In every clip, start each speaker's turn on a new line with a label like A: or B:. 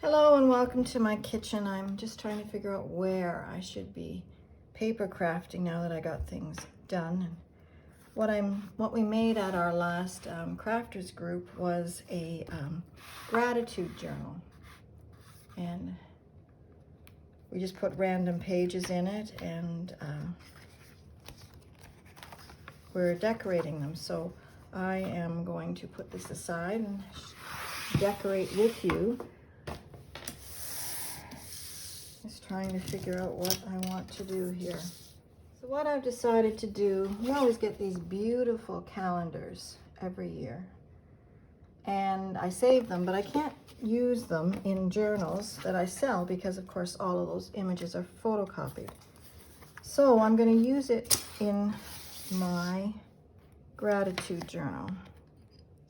A: Hello and welcome to my kitchen. I'm just trying to figure out where I should be paper crafting now that I got things done. What we made at our last crafters group was a gratitude journal, and we just put random pages in it, and we're decorating them. So I am going to put this aside and decorate with you. Just trying to figure out what I want to do here. So what I've decided to do, we always get these beautiful calendars every year, and I save them, but I can't use them in journals that I sell because of course all of those images are photocopied. So I'm going to use it in my gratitude journal.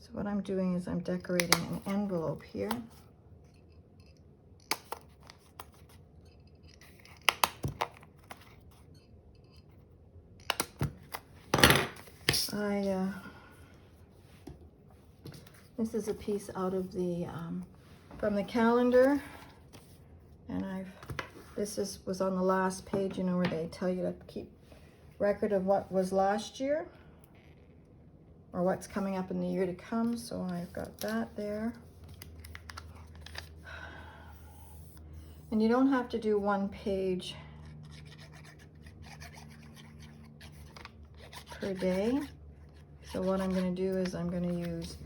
A: So what I'm doing is I'm decorating an envelope here. This is a piece out of the from the calendar, and was on the last page, you know, where they tell you to keep record of what was last year or what's coming up in the year to come. So I've got that there. And you don't have to do one page per day. So what I'm going to do is I'm going to use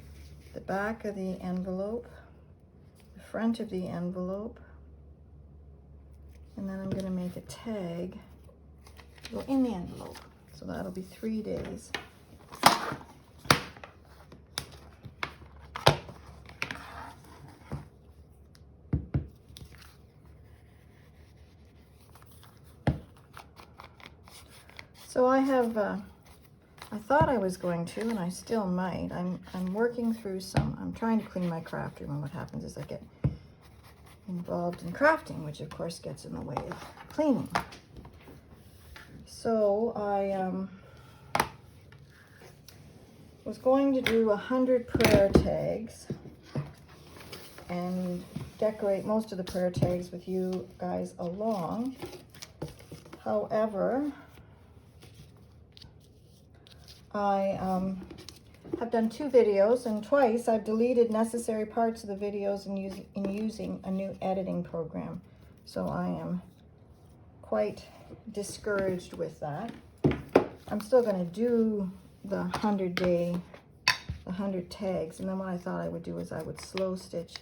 A: the back of the envelope, the front of the envelope, and then I'm going to make a tag to go in the envelope. So that'll be 3 days. So I have I thought I was going to, and I still might. I'm working through I'm trying to clean my craft room, and what happens is I get involved in crafting, which of course gets in the way of cleaning. So I was going to do 100 prayer tags and decorate most of the prayer tags with you guys along. However, I have done 2 videos, and twice I've deleted necessary parts of the videos in using a new editing program. So I am quite discouraged with that. I'm still going to do the 100 tags, and then what I thought I would do is I would slow stitch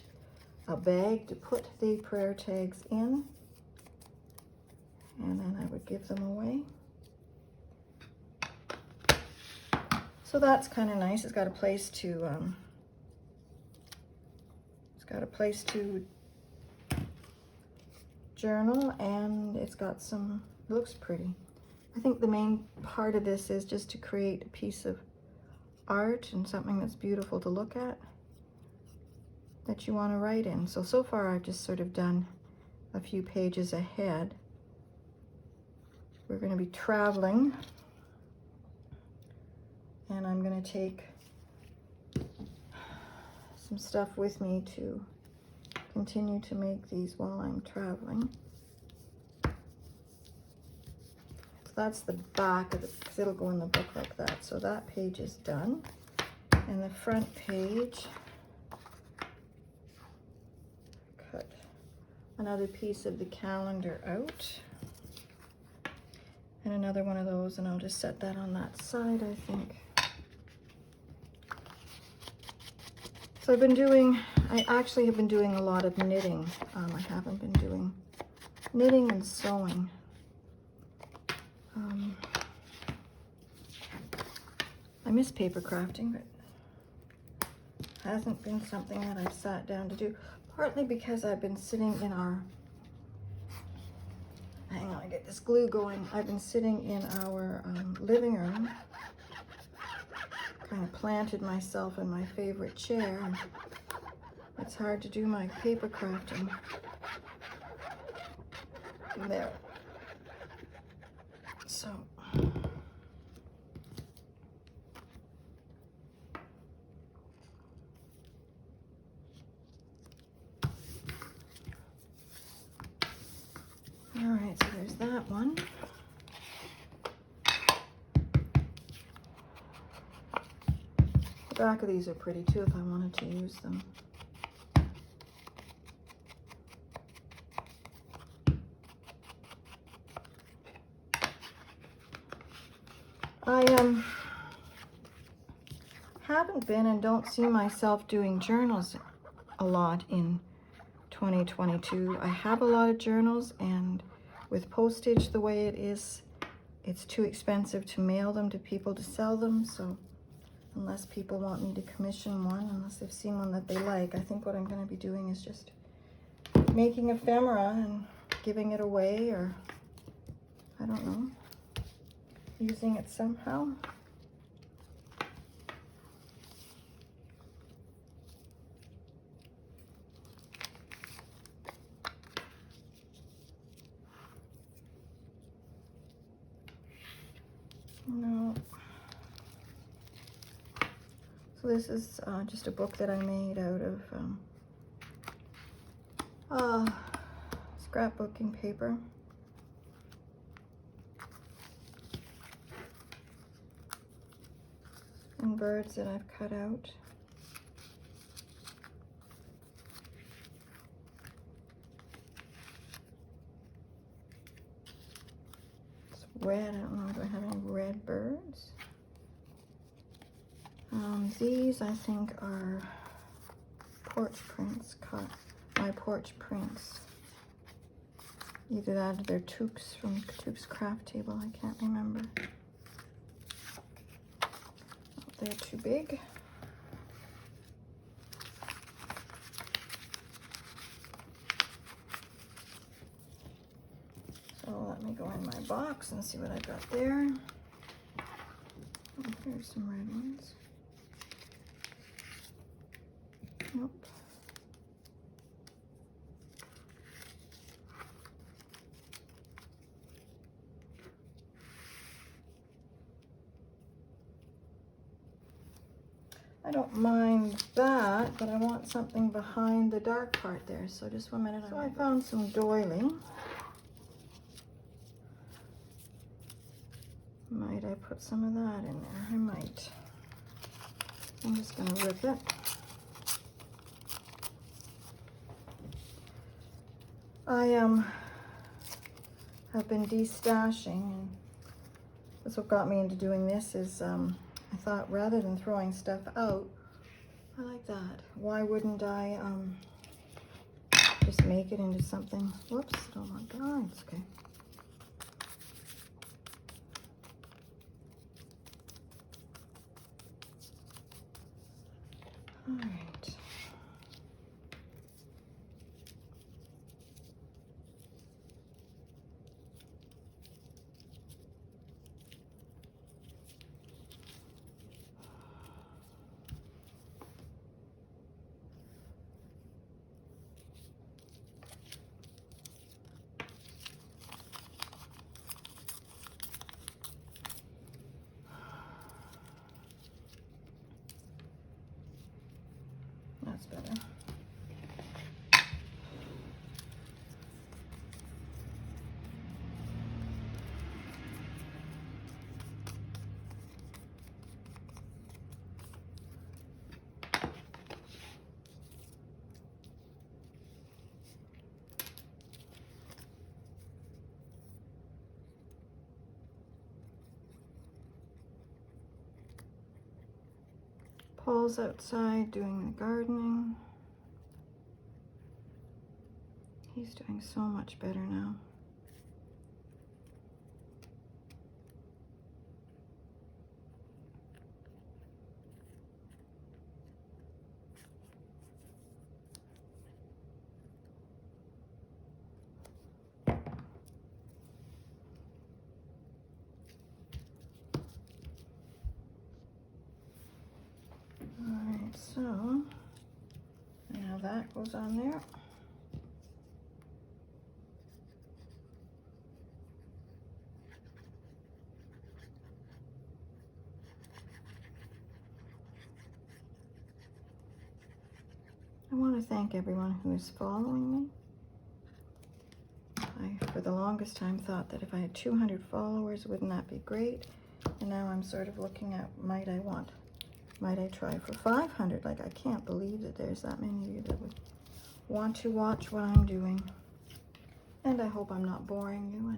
A: a bag to put the prayer tags in, and then I would give them away. So that's kind of nice. It's got a place to journal, and it's got it looks pretty. I think the main part of this is just to create a piece of art and something that's beautiful to look at that you want to write in. So far I've just sort of done a few pages ahead. We're going to be traveling, and I'm going to take some stuff with me to continue to make these while I'm traveling. So that's the back of it, because it'll go in the book like that. So that page is done. And the front page, cut another piece of the calendar out. And another one of those, and I'll just set that on that side, I think. So I actually have been doing a lot of knitting. I haven't been doing knitting and sewing. I miss paper crafting, but it hasn't been something that I've sat down to do, partly because I've been sitting in hang on, I get this glue going. I've been sitting in our living room, kind of planted myself in my favorite chair, and it's hard to do my paper crafting there. So that one. The back of these are pretty too if I wanted to use them. I haven't been and don't see myself doing journals a lot in 2022. I have a lot of journals, and with postage the way it is, it's too expensive to mail them to people to sell them. So unless people want me to commission one, unless they've seen one that they like, I think what I'm going to be doing is just making ephemera and giving it away, or I don't know, using it somehow. No. So this is just a book that I made out of scrapbooking paper. And birds that I've cut out. It's red. I don't know, do I have any red birds? These I think are porch prints, my porch prints. Either that or they're toques from Toques Craft Table, I can't remember. Oh, they're too big. So let me go in my box and see what I got there. Oh, here's some red ones. Nope. I don't mind that, but I want something behind the dark part there. So just 1 minute. So I found some doily. Might I put some of that in there? I might. I'm just going to rip it. I have been destashing, and that's what got me into doing this. Is I thought rather than throwing stuff out, I like that. Why wouldn't I just make it into something? Whoops! Don't want that. Oh, it's okay. All right. That's better. Paul's outside doing the gardening. He's doing so much better now. Alright, so now that goes on there. I want to thank everyone who is following me. I, for the longest time, thought that if I had 200 followers, wouldn't that be great? And now I'm sort of looking at, might I try for 500? Like, I can't believe that there's that many of you that would want to watch what I'm doing. And I hope I'm not boring you.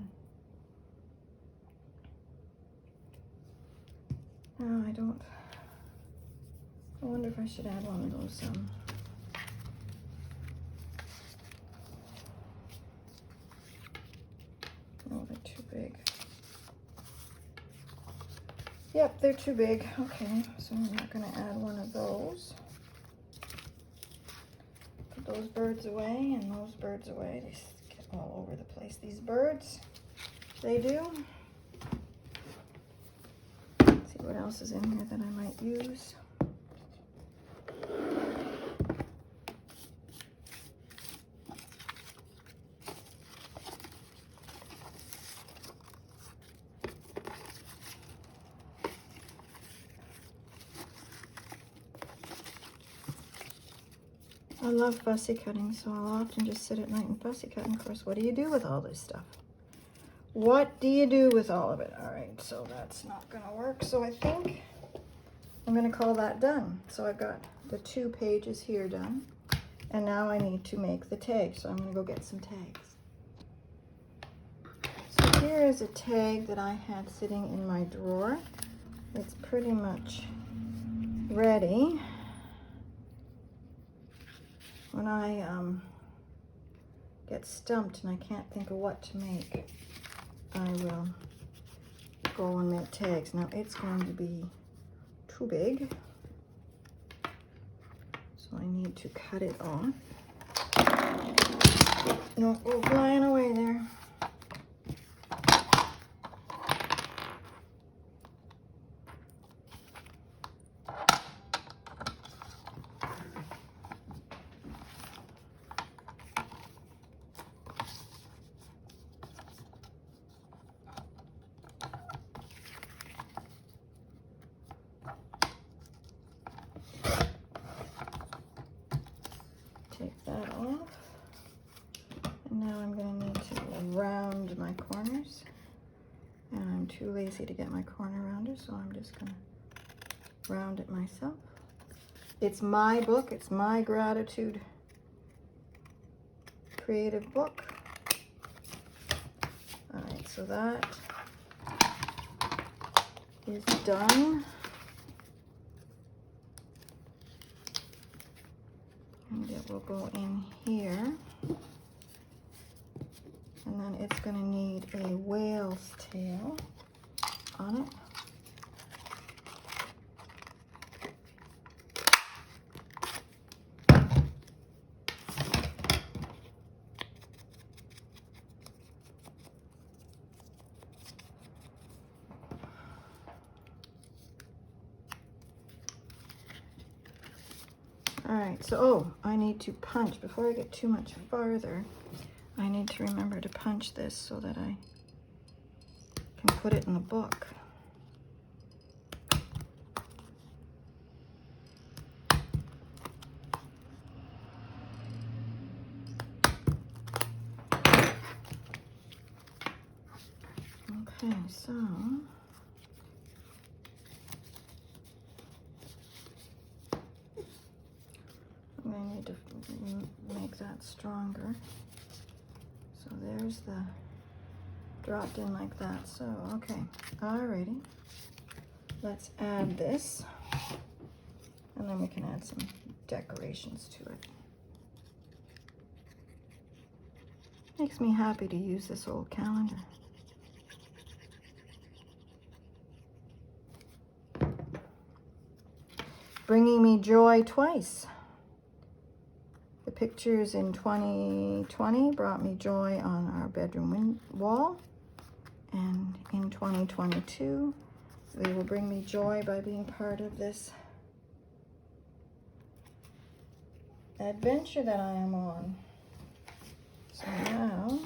A: And no, I wonder if I should add one of those, oh, they're too big. Yep, they're too big. Okay, so I'm not going to add one of those. Put those birds away and those birds away. They get all over the place. These birds, they do. Let's see what else is in here that I might use. I love fussy cutting, so I'll often just sit at night and fussy cut. And of course, what do you do with all this stuff? What do you do with all of it? All right, so that's not gonna work. So I think I'm gonna call that done. So I've got the 2 pages here done. And now I need to make the tag. So I'm gonna go get some tags. So here is a tag that I had sitting in my drawer. It's pretty much ready. When I get stumped and I can't think of what to make, I will go and make tags. Now it's going to be too big, so I need to cut it off. Don't go flying away there. Take that off. And now I'm going to need to round my corners. And I'm too lazy to get my corner rounder, so I'm just going to round it myself. It's my book. It's my gratitude creative book. All right, so that is done. And it will go in here. And then it's going to need a whale's tail on it. All right, so, I need to punch. Before I get too much farther, I need to remember to punch this so that I can put it in the book. Okay, so I need to make that stronger. So there's the dropped in like that. So, okay, alrighty. Let's add this, and then we can add some decorations to it. Makes me happy to use this old calendar. Bringing me joy twice. The pictures in 2020 brought me joy on our bedroom wall, and in 2022 they will bring me joy by being part of this adventure that I am on. So now,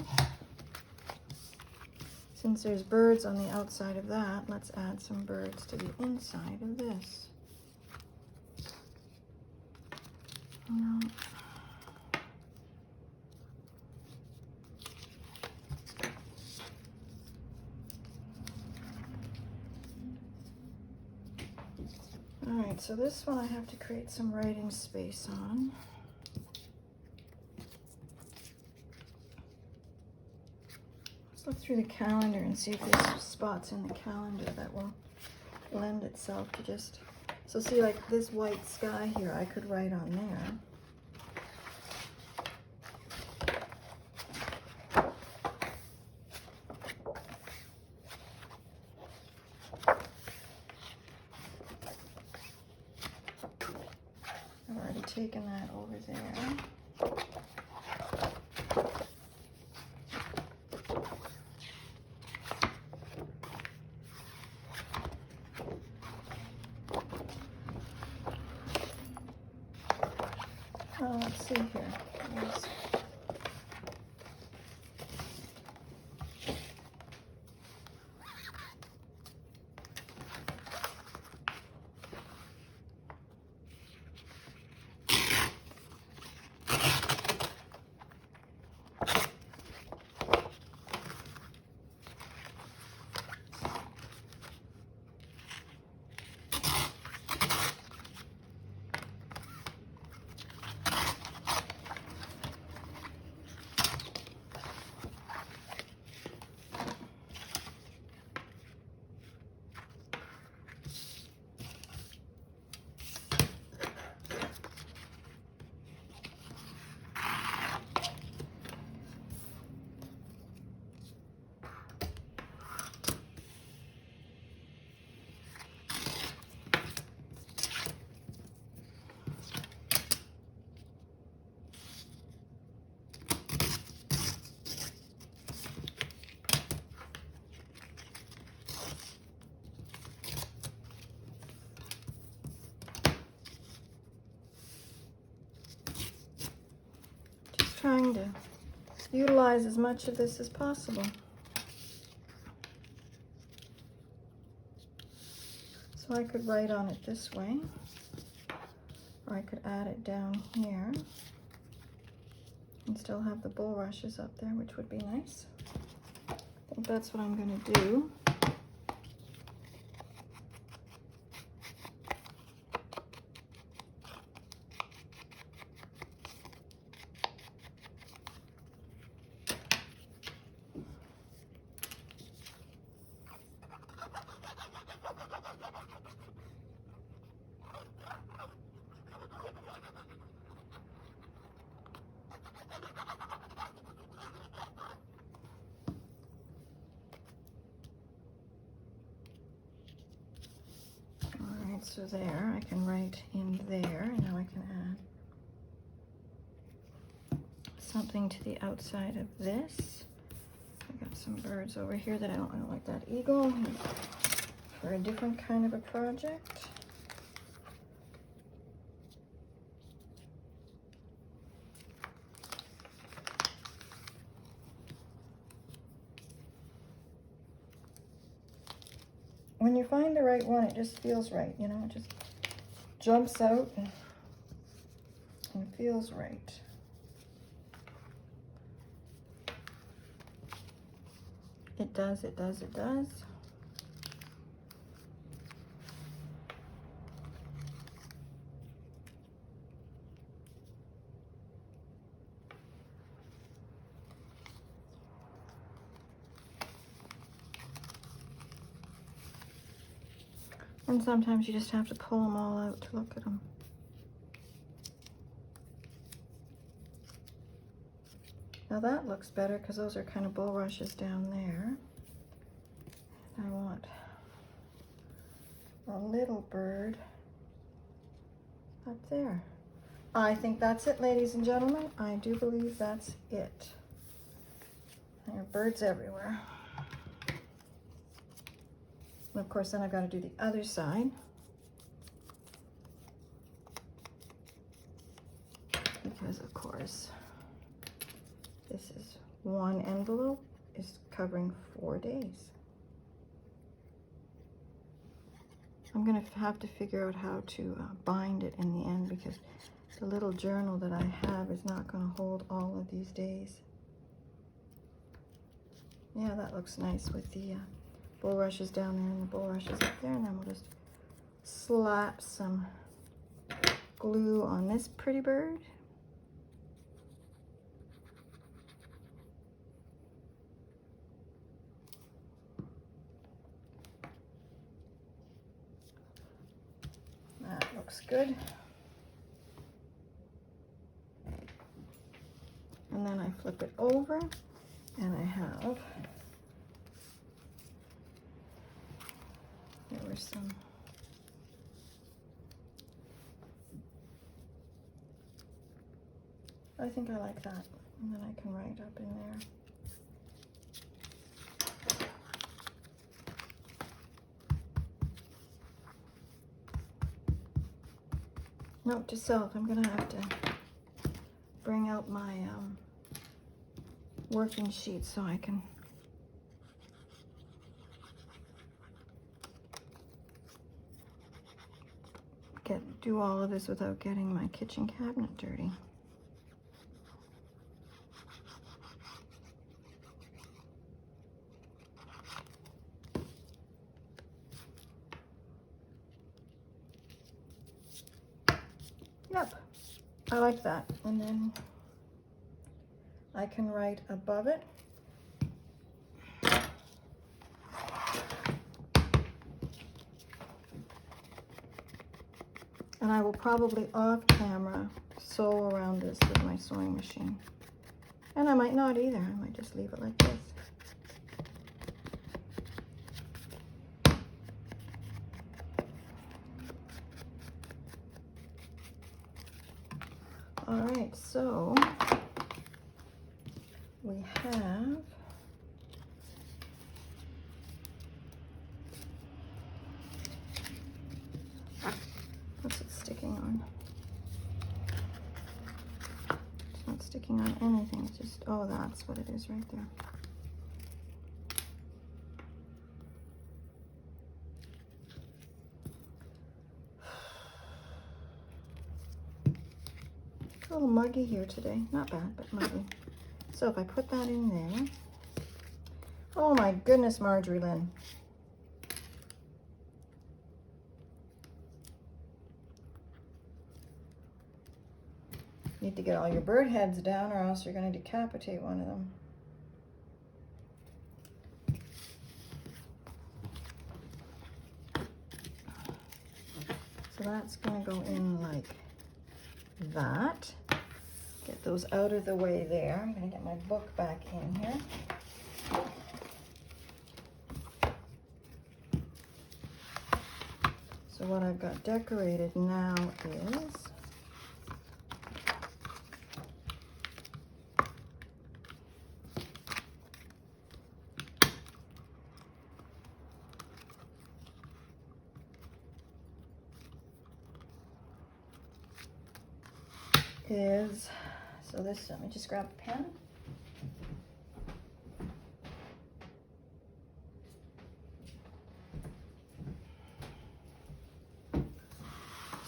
A: since there's birds on the outside of that, let's add some birds to the inside of this. No. right, so this one I have to create some writing space on. Let's look through the calendar and see if there's spots in the calendar that will lend itself to just, so see, like this white sky here, I could write on there. I've already taken that over there. Let's see here. Trying to utilize as much of this as possible. So I could write on it this way, or I could add it down here and still have the bulrushes up there, which would be nice. I think that's what I'm going to do. So there, I can write in there, and now I can add something to the outside of this. I got some birds over here that I don't like that eagle for a different kind of a project. When you find the right one, it just feels right, you know, it just jumps out and feels right. It does, it does, it does. And sometimes you just have to pull them all out to look at them. Now that looks better because those are kind of bulrushes down there. I want a little bird up there. I think that's it, ladies and gentlemen. I do believe that's it. There are birds everywhere. And of course, then I've got to do the other side. Because of course, this is one envelope is covering 4 days. I'm going to have to figure out how to bind it in the end, because the little journal that I have is not going to hold all of these days. Yeah, that looks nice with the bulrushes down there and the bulrushes up there, and then we'll just slap some glue on this pretty bird. That looks good. And then I flip it over and I have, there were some, I think I like that. And then I can write up in there. Note to self, I'm gonna have to bring out my working sheet so I can do all of this without getting my kitchen cabinet dirty. Yep, I like that. And then I can write above it. And I will probably off camera sew around this with my sewing machine. And I might not either, I might just leave it like this. All right, so we have what's it sticking on? It's not sticking on anything, it's just, oh, that's what it is right there. It's a little muggy here today. Not bad, but muggy. So if I put that in there, oh my goodness, Marjorie Lynn. Need to get all your bird heads down or else you're going to decapitate one of them. So that's going to go in like that. Get those out of the way there. I'm going to get my book back in here. So what I've got decorated now is so this, let me just grab a pen.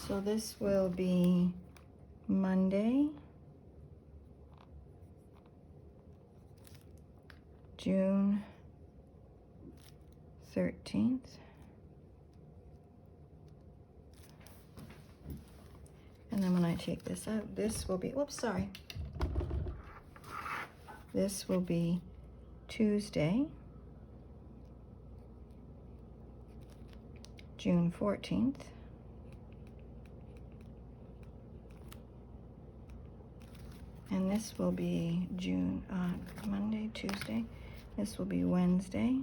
A: So this will be Monday, June 13th. And then when I take this out, this will be, whoops, sorry. This will be Tuesday, June 14th. And this will be Monday, Tuesday. This will be Wednesday.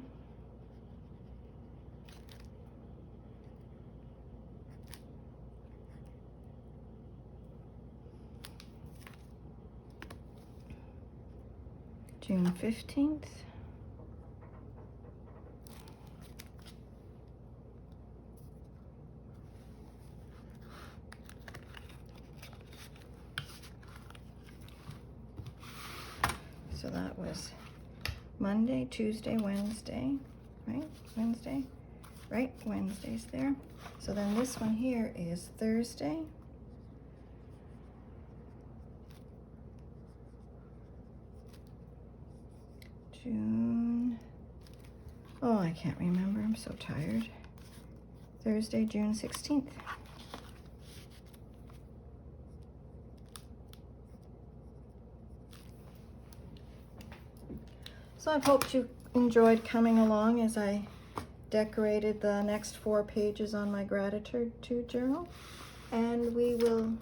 A: June 15th. So that was Monday, Tuesday, Wednesday, right? Wednesday, right? Wednesday's there. So then this one here is Thursday. June, oh, I can't remember, I'm so tired. Thursday, June 16th. So I hope you enjoyed coming along as I decorated the next 4 pages on my gratitude journal. And we will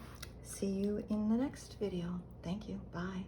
A: see you in the next video. Thank you. Bye.